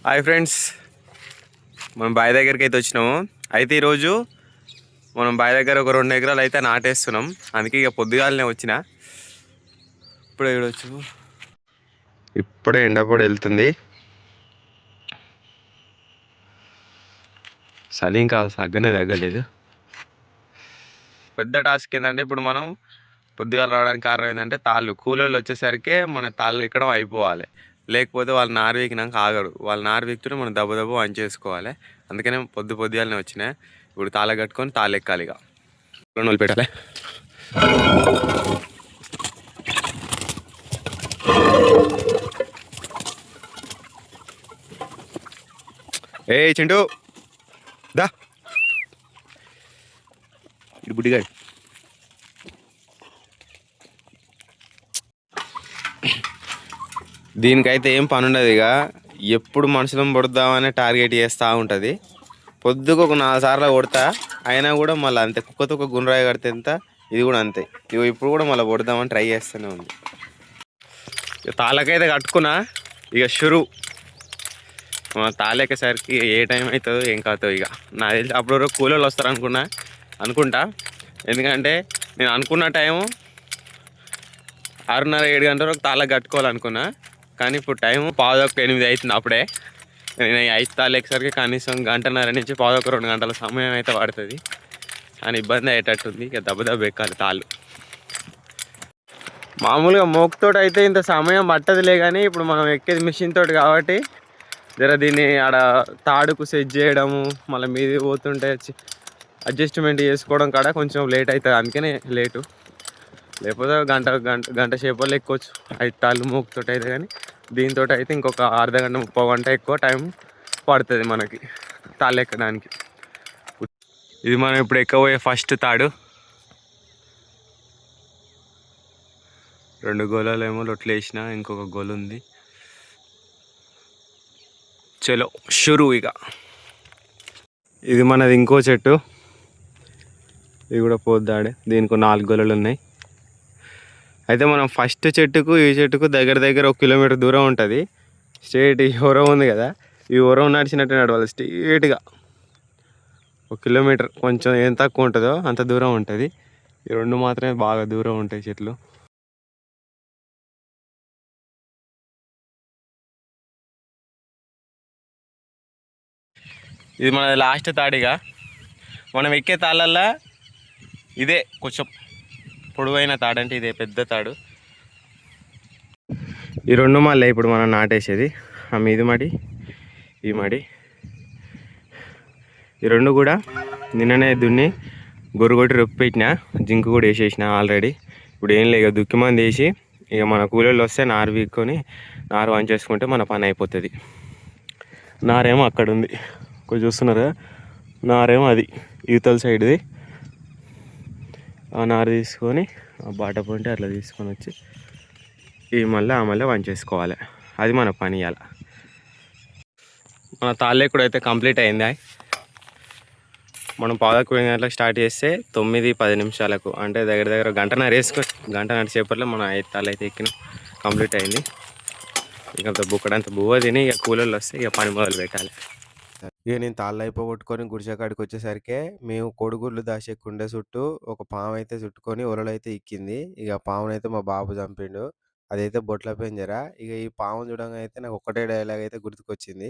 Hi friends, మనం బావి దగ్గరికి అయితే వచ్చినాము. అయితే ఈరోజు మనం బావి దగ్గర ఒక 2 ఎకరాలు అయితే నాటేస్తున్నాం. అందుకే ఇక పొద్దుగాలనే వచ్చిన. ఇప్పుడే చూడొచ్చు, ఇప్పుడే ఎండపొడి వెళ్తుంది. చలి ఇంకా సగ్గనే తగ్గలేదు. పెద్ద టాస్క్ ఏంటంటే ఇప్పుడు మనం పొద్దుగాల రావడానికి కారణం ఏంటంటే కూలోళ్ళు వచ్చేసరికి మన తాళ్ళు ఎక్కడం అయిపోవాలి. లేకపోతే వాళ్ళు నారు వీకినాక ఆగరు. వాళ్ళు నారు వీక్తుంటే మనం దెబ్బ వంచి చేసుకోవాలి. అందుకనే పొద్దుగాలనే వచ్చినాయి. ఇప్పుడు తాళ కట్టుకొని తాళ్ళు ఎక్కాలి. ఇక వాళ్ళు పెట్టాలి. ఏ చింటూ దా, ఇటు బుడ్డిగాడు. దీనికైతే ఏం పని ఉండదు. ఇక ఎప్పుడు మనుషులను పొడుద్దామని టార్గెట్ చేస్తూ ఉంటుంది. పొద్దుకు ఒక 4 సార్లు కొడతా, అయినా కూడా మళ్ళీ అంతే. కుక్కతో ఒక గుండ్రాయి కడితే ఎంత, ఇది కూడా అంతే. ఇప్పుడు కూడా మళ్ళీ పొడుద్దామని ట్రై చేస్తూనే ఉంది. ఇక తాళ్ళకైతే కట్టుకున్నా. ఇక షురు తాళెక్కేసరికి ఏ టైం అవుతుందో ఏం కాదో. ఇక నాకు తెలిసి అప్పుడు కూలోళ్ళు వస్తారు అనుకుంటా. ఎందుకంటే నేను అనుకున్న టైము 6:30-7 గంటల వరకు తాళ్ళకి కట్టుకోవాలనుకున్నా. కానీ ఇప్పుడు టైము 7:15 అవుతుంది. అప్పుడే నేను 5 తాళ్ళు ఎక్కేసరికి కనీసం 1:30 నుంచి 2 గంటల సమయం అయితే పడుతుంది. కానీ ఇబ్బంది అయ్యేటట్టుంది. ఇక దెబ్బ ఎక్కాలి తాళ్ళు. మామూలుగా మోకుతోటి అయితే ఇంత సమయం పట్టదులే, కానీ ఇప్పుడు మనం ఎక్కేది మిషన్ తోటి కాబట్టి దీన్ని ఆడ తాడుకు సెట్ చేయడము, మళ్ళీ మీది పోతుంటే అడ్జస్ట్మెంట్ చేసుకోవడం కాడ కొంచెం లేట్ అవుతుంది. అందుకనే లేటు. లేకపోతే గంట సేపల్లో ఎక్కొచ్చు 5 తాళ్ళు మోకుతోటి అయితే. కానీ దీంతో అయితే ఇంకొక అర్ధ గంట 30 గంట ఎక్కువ టైం పడుతుంది మనకి తాళ్ళు ఎక్కడానికి. ఇది మనం ఇప్పుడు ఎక్కబోయే ఫస్ట్ తాడు. 2 గోళాలేమో లొట్లు వేసిన, ఇంకొక గోలు ఉంది. చలో షురు. ఇక ఇది మనది ఇంకో చెట్టు. ఇది కూడా పోద్దాడే. దీనికి 4 గోళాలు ఉన్నాయి. అయితే మనం ఫస్ట్ చెట్టుకు ఈ చెట్టుకు దగ్గర 1 కిలోమీటర్ దూరం ఉంటుంది. స్ట్రేట్ ఈ ఒరం ఉంది కదా, ఈ ఒరం నడిచినట్టు నడవాలి స్ట్రేట్గా. 1 కిలోమీటర్ కొంచెం ఏం తక్కువ ఉంటుందో అంత దూరం ఉంటుంది. ఈ 2 మాత్రమే బాగా దూరం ఉంటాయి చెట్లు. ఇది మన లాస్ట్ తాడిగా. మనం ఎక్కే తాళ్ళల్లో ఇదే కొంచెం పొడవైన తాడు, అంటే ఇదే పెద్ద తాడు. ఈ 2 మళ్ళీ ఇప్పుడు మనం నాటేసేది. ఆ మీది మడి, ఈ మడి, ఈ 2 కూడా నిన్ననే దున్ని గొర్రెగొట్టి రొప్పి పెట్టిన. జింకు కూడా వేసేసిన ఆల్రెడీ. ఇప్పుడు ఏం లేదు, దుక్కి మంది వేసి ఇక మన కూలీలు వస్తే నారు వీక్కొని నారు వంచేసుకుంటే మన పని అయిపోతుంది. నారేమో అక్కడ ఉంది, కొంచెం చూస్తున్నారా, నారేమో అది యువతల సైడ్ది. ఆ నారు తీసుకొని ఆ బాట పొంటి అట్లా తీసుకొని వచ్చి ఈ మళ్ళీ వంచేసుకోవాలి. అది మన పని. ఇవ్వాలి మన తాళ్ళెక్కుడు అయితే కంప్లీట్ అయింది. మనం 7:15 గంటలకు స్టార్ట్ చేస్తే 9-10 నిమిషాలకు, అంటే దగ్గర 1:30 సేపట్లో మనం 5 తాళ్ళు అయితే ఎక్కిన కంప్లీట్ అయింది. ఇక బుక్కడంత బువ్వ తిని ఇక కూలీలు వస్తే ఇక పని మొదలు పెట్టాలి. ఇక నేను తాళ్ళు అయిపోగొట్టుకొని గుడిసెకాడికి వచ్చేసరికి మేము కోడిగుడ్లు దాచే కుండే చుట్టూ ఒక పాము అయితే చుట్టుకొని ఒలలైతే ఎక్కింది. ఇక పామునైతే మా బాబు చంపిండు. అదైతే బొట్ల పెంజరా. ఇక ఈ పాము చూడంగా అయితే నాకు ఒక్కటే డైలాగ్ అయితే గుర్తుకొచ్చింది.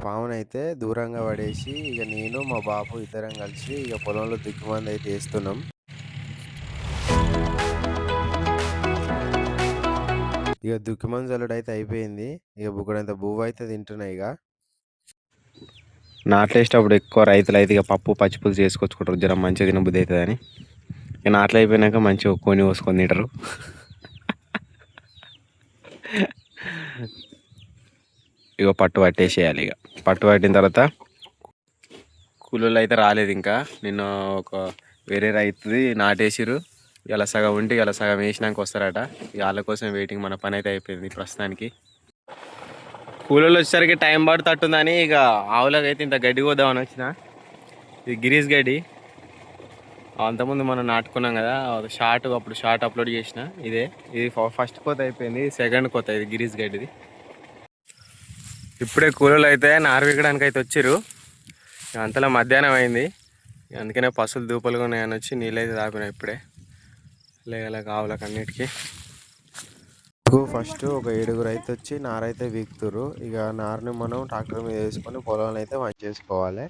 పామునైతే దూరంగా పడేసి ఇక నేను మా బాబు ఇద్దరం కలిసి ఇక పొలంలో దిక్కుమంది అయితే వేస్తున్నాం. ఇక దుక్కిమంది చల్లుడు అయితే అయిపోయింది. ఇక బుక్కడంత బువ్వ అయితే తింటున్నాయి. ఇక నాట్లేసేటప్పుడు ఎక్కువ రైతులు అయితే ఇక పప్పు పచ్చిపులు చేసుకొచ్చుకుంటారు, జ్వరం మంచిగా తినబుద్ధి అవుతుందని. ఇక నాట్లు అయిపోయినాక మంచిగా కొని పోసుకొని తింటారు. ఇక పట్టు పట్టేసేయాలి. ఇక పట్టు పట్టిన తర్వాత కూలీలు అయితే రాలేదు ఇంకా. నిన్న ఒక వేరే రైతుది నాటేసిరు. ఇలా సగం ఉంటే ఇలా సగం వేసినాక వస్తారట. వాళ్ళ కోసం వెయిటింగ్. మన పని అయితే అయిపోయింది ప్రస్తుతానికి. కూలీలు వచ్చేసరికి టైం పడుతుందని ఇక ఆవులకు అయితే ఇంత గడ్డి కోద్దామని వచ్చిన. ఇది గిరీష్ గడ్డి. అంతకుముందు మనం నాటుకున్నాం కదా అప్పుడు షార్ట్ అప్లోడ్ చేసిన ఇదే. ఇది ఫస్ట్ కోత అయిపోయింది, సెకండ్ కోత ఇది గిరీష్ గడ్డిది. ఇప్పుడే కూలీలు అయితే నారవీకడానికి అయితే వచ్చారు. అంతలో మధ్యాహ్నం అయింది, అందుకనే పశువులు దూపలుగా ఉన్నాయని వచ్చి నీళ్ళైతే తాపినాయి ఇప్పుడే లేగల కావులకు అన్నిటికీ. ఫస్ట్ ఒక 7 అయితే వచ్చి నారైతే వీక్తురు. ఇక నారుని మనం ట్రాక్టర్ మీద వేసుకొని పొలాలను అయితే చేసుకోవాలి.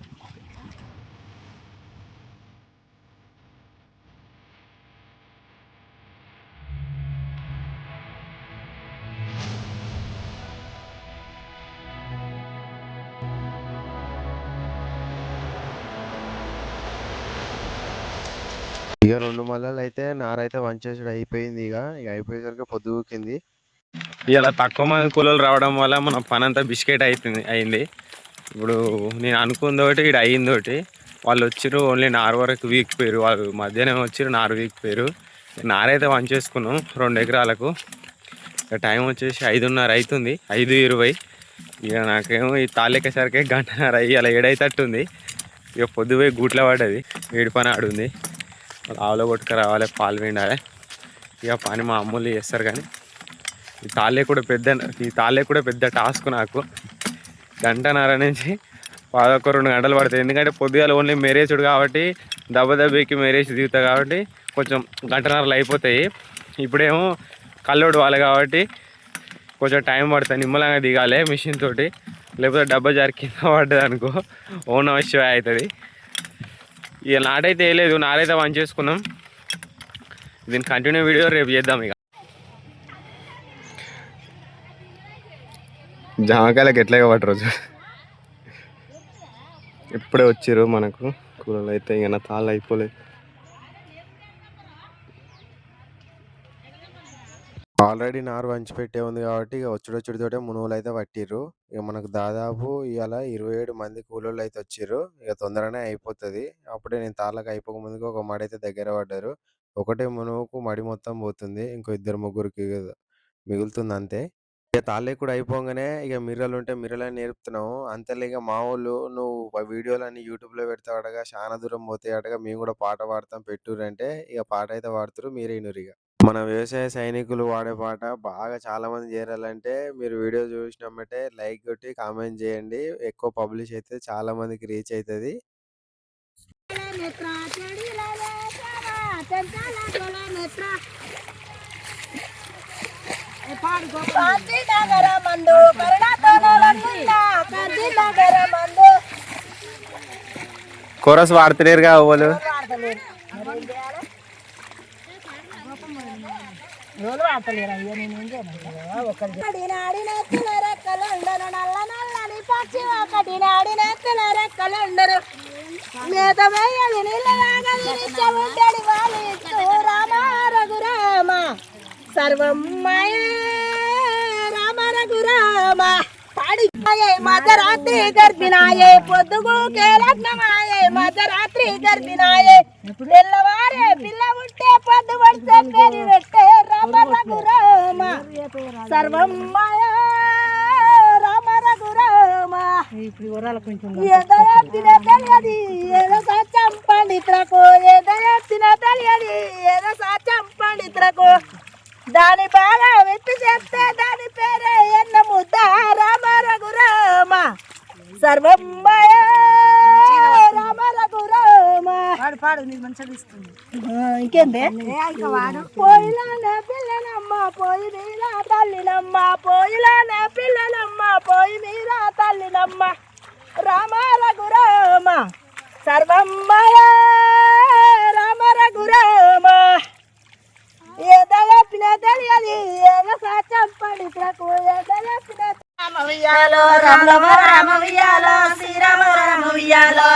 ఇక 2 మల్లలు అయితే నారైతే వంచేసుడు అయిపోయింది. ఇక అయిపోయేసరికి పొద్దుకింది. ఇలా తక్కువ మంది కూలీలు రావడం వల్ల మన పని అంతా బిస్కెట్ అయింది. ఇప్పుడు నేను అనుకున్న ఒకటి ఇక్కడ అయ్యింది ఒకటి. వాళ్ళు వచ్చిర్రు ఓన్లీ నారు వరకు వీక్ పోయారు. వాళ్ళు మధ్యాహ్నం వచ్చిర్రు నారు వీక్ పోయారు. నారైతే వంచేసుకున్నాం 2 ఎకరాలకు. ఇక టైం వచ్చేసి 5:30 అవుతుంది, 5:20. ఇక నాకేమో ఈ తాళ్ళెక్కేసరికి 1:30 అయ్యి అలా 7 అవుతుంది. ఇక పొద్దుపోయి గూట్లో పడ్డది, వేడి పని ఆడుంది. ఆవులో కొట్టుకు రావాలి, పాలు పిండాలి. ఇక పని మా అమ్ములు చేస్తారు. కానీ ఈ తాళ్ళే కూడా పెద్ద టాస్క్ నాకు. 1:30 నుంచి 2 గంటలు పడుతుంది. ఎందుకంటే పొద్దుగాల ఓన్లీ మెరేసుడు కాబట్టి దెబ్బకి మెరేసి దిగుతా కాబట్టి కొంచెం 1:30 అయిపోతాయి. ఇప్పుడేమో కల్లోడు వాళ్ళు కాబట్టి కొంచెం టైం పడుతుంది. నిమ్మలంగా దిగాలి మిషన్ తోటి, లేకపోతే డబ్బా జారి కింద పడ్డది అనుకో ఓన్ అవశ్యం అవుతుంది. ఇక నాటైతే వేయలేదు, నారైతే వన్ చేసుకున్నాం. దీని కంటిన్యూ వీడియో రేపు చేద్దాం. ఇక జామకాయలకు ఎట్లాగా పట్టరు ఇప్పుడే వచ్చారు మనకు కూరలు అయితే. ఇక నా తాళ్ళు అయిపోలేదు. ఆల్రెడీ నారు వంచి పెట్టే ఉంది కాబట్టి ఇక వచ్చుడొచ్చుడితోటే మునువులు అయితే పట్టిర్రు. ఇక మనకు దాదాపు ఇవాళ 27 మంది కూలోళ్ళు అయితే వచ్చారు. ఇక తొందరనే అయిపోతుంది. అప్పుడే నేను తాళ్ళకి అయిపోక ముందుకు ఒక మడి అయితే దగ్గర పడ్డారు. ఒకటే మునువుకు మడి మొత్తం పోతుంది, ఇంకో 2-3కి మిగులుతుంది అంతే. ఇక తాళ్ళకి కూడా అయిపోగానే ఇక మిర్రలు ఉంటే మిర్రలని నేర్పుతున్నాము. అంతేలే ఇక మా వాళ్ళు నువ్వు వీడియోలన్నీ యూట్యూబ్లో పెడతావటగా, చాలా దూరం పోతాయటగా, మేము కూడా పాట పాడతాం పెట్టురంటే ఇక పాట అయితే పాడుతారు, మీరే ఇనురు. ఇక మన వ్యవసాయ సైనికులు వాడే పాట బాగా చాలా మంది చేరాలంటే మీరు వీడియో చూసినమ్మంటే లైక్ కొట్టి కామెంట్ చేయండి. ఎక్కువ పబ్లిష్ అయితే చాలా మందికి రీచ్ అవుతుంది. కోరస్ వాడతలేరుగా వాళ్ళు. సర్వమయ రామ రఘురామ మధ్యరాత్రి గర్భిణాయే పొద్దుగు కేలగ్నమాయే మధ్యరాత్రి గర్భిణాయే పిల్లవారే పిల్ల ఉంటే పొద్దు పడితే పేరు పెట్టే రామ రఘురామ సర్వమయ రామ రఘురామ. ఎదయత్తిన తెలియది ఏదో సాచం పండితులకు, ఎదయత్తిన తెలియది ఏదో సాచం పండితులకు. దాని బాగా వెత్తి చేస్తే దాని పేరే ఎన్న ముద్ద రామ రఘురామ సర్వమయ రామ రఘురామ. ఇంకేందే పోయిలానే పిల్లనమ్మ పోయి మీరా తల్లినమ్మ, పోయిలానే పిల్లనమ్మ పోయి మీరా తల్లినమ్మ రామ రఘురామ సర్వమయ రామ రఘురామ. తెలియదు ఏదో సాచం పండితులకు, రామ రామ వియ్యాలో శ్రీరామ రామ వియ్యాలో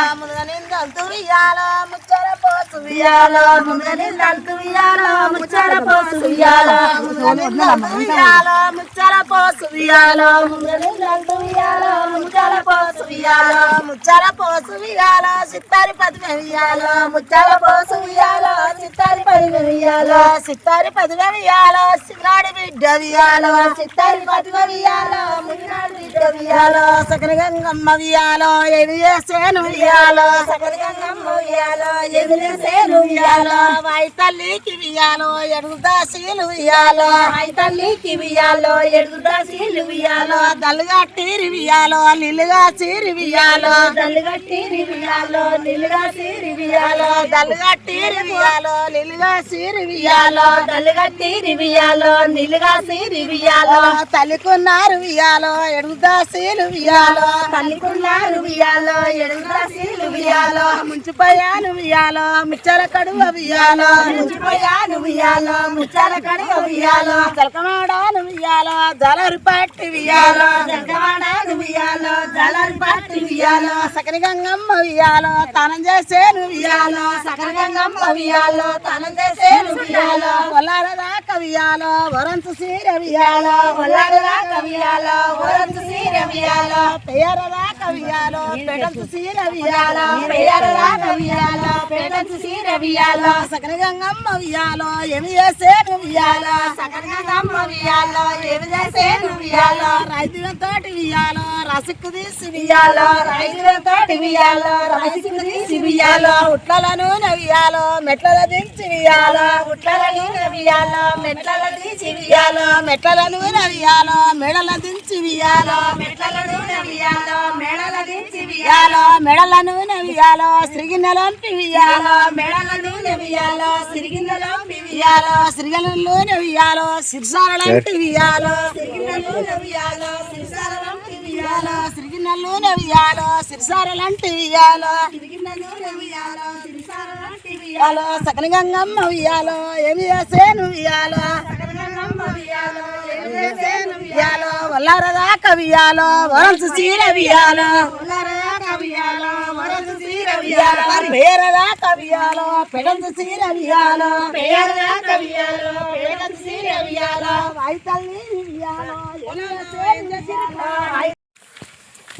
ముచ్చర పోసు ఉయ్యాలో ముంగనిల్లంటూ ఉయ్యాలో ముచ్చర పోసు ఉయ్యాలో ముంగనిల్లంటూ ఉయ్యాలో ముచ్చర పోసు ఉయ్యాలో ముంగనిల్లంటూ ఉయ్యాలో ముచ్చర పోసు ఉయ్యాలో ముచ్చర పోసు ఉయ్యాలో సిత్తారి పదివే ఉయ్యాలో ముచ్చర పోసు ఉయ్యాలో సిత్తారి పదివే ఉయ్యాలో సిత్తారి పదివే ఉయ్యాలో సిగ్రాడి బిడ్డ ఉయ్యాలో సిత్తారి పదివే ఉయ్యాలో ముగ్గురాడి బిడ్డ ఉయ్యాలో సకల గంగమ్మ ఉయ్యాలో ఏమి చేసేను ఉయ్యాలో సకల గంగమ్మ ఉయ్యాలో ఏమి చేసేను ఉయ్యాలో వాయి తల్లికి ఉయ్యాలో ఎడుగుదా సీలు ఉయ్యాలో వాయి తల్లికి ఉయ్యాలో ఎడుగుదా సీలు ఉయ్యాలో దల్లుగా టీరి ఉయ్యాలో నిల్లుగా చీరి ఉయ్యాలో దల్లుగా టీరి ఉయ్యాలో నిల్లుగా చీరి ఉయ్యాలో దల్లుగా టీరి ఉయ్యాలో నిల్లుగా చీరి ఉయ్యాలో దల్లుగా టీరి ఉయ్యాలో నిల్లుగా చీరి ఉయ్యాలో తల్లికున్నారు ఉయ్యాలో ఎడుగుదా సీలు ఉయ్యాలో తల్లికున్నారు ఉయ్యాలో ఎడుగుదా సీలు ఉయ్యాలో ముంచిపోయాను ఉయ్యాలో మిచ్చల కడువ ఉయ్యాలో ముంచిపోయాను ఉయ్యాలో ముచ్చల కడువ ఉయ్యాలో జలకమాడాను ఉయ్యాలో జలరి పట్టి ఉయ్యాలో జలకమాడాను ఉయ్యాలో జలరి పట్టి ఉయ్యాలో సకరి గంగమ్మ ఉయ్యాలో తనం చేసేను ఉయ్యాలో సకరి గంగమ్మ ఉయ్యాలో తనం చేసేను ఉయ్యాలో కొల్లార దాకా ఉయ్యాలో వరంతు సీర ఉయ్యాలో కొల్లార దాకా ఉయ్యాలో వరంతు సీర ఉయ్యాలో పేర దాకా ఉయ్యాలో పెటంతు సీర ఉయ్యాలో పేర దాకా ఉయ్యాలో పెటంతు సీర ఉయ్యాలో సకరి గంగమ్మ ఉయ్యాలో ఏమి చేసేను ఉయ్యాలో సకరి గంగమ్మ ఉయ్యాలో ఏమి చేసేను ఉయ్యాలో రైతుల తోటి ఉయ్యాలో రసిక్కు తీసి ఉయ్యాలో రైతుల తోటి ఉయ్యాలో రసిక్కు తీసి ఉయ్యాలో ఉట్లల నూనె ఉయ్యాలో మెట్ల దించి ఉయ్యాలో ఉట్లల నూనె ఉయ్యాలో మెట్ల దించి ఉయ్యాలో మెట్ల నూనె ఉయ్యాలో మెడల దించి ఉయ్యాలో మెట్ల నూనె ఉయ్యాలో మెడల దించి ఉయ్యాలో మెడల నూనె ఉయ్యాలో సిరిగిన్నెలంపి ఉయ్యాలో మెడల నూనె ఉయ్యాలో సిరిగిన్నెలంపి ఉయ్యాలో సిరిగల నూనె ఉయ్యాలో సిరిసారలంటి ఉయ్యాలో సిరిగిన్నె నూనె ఉయ్యాలో సిరిసారలంటి ఉయ్యాలో సిరిగిన్నె నూనె ఉయ్యాలో సిరిసారలంటి ఉయ్యాలో సిరిగిన్నె నూనె ఉయ్యాలో సిరిసారలంటి ఉయ్యాలో సకల గంగమ్మ ఉయ్యాలో ఏమి చేసేను ఉయ్యాలో సకల గంగమ్మ ఉయ్యాలో ఏమి చేసేను ఉయ్యాలో వల్లార దాకా ఉయ్యాలో వరంసు చీర ఉయ్యాలో వల్లార దాకా ఉయ్యాలో వరంసు చీర ఉయ్యాలో పేర దాకా ఉయ్యాలో పెడంసు చీర ఉయ్యాలో పేర దాకా ఉయ్యాలో పెడంసు చీర ఉయ్యాలో వైతల్ని ఉయ్యాలో ఏమి చేసేను ఉయ్యాలో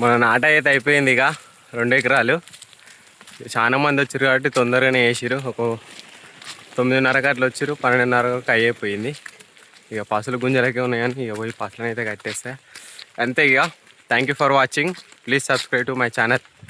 మన నాట అయితే అయిపోయింది. ఇక 2 ఎకరాలు చాలా మంది వచ్చారు కాబట్టి తొందరగానే వేసిరు. ఒక 9:30 అట్లా వచ్చారు, 12:30 అయిపోయింది. ఇక పసులు గుంజలకే ఉన్నాయని ఇక పోయి పసులను అయితే కట్టేస్తే అంతే. ఇక thank you for watching. Please subscribe to my channel.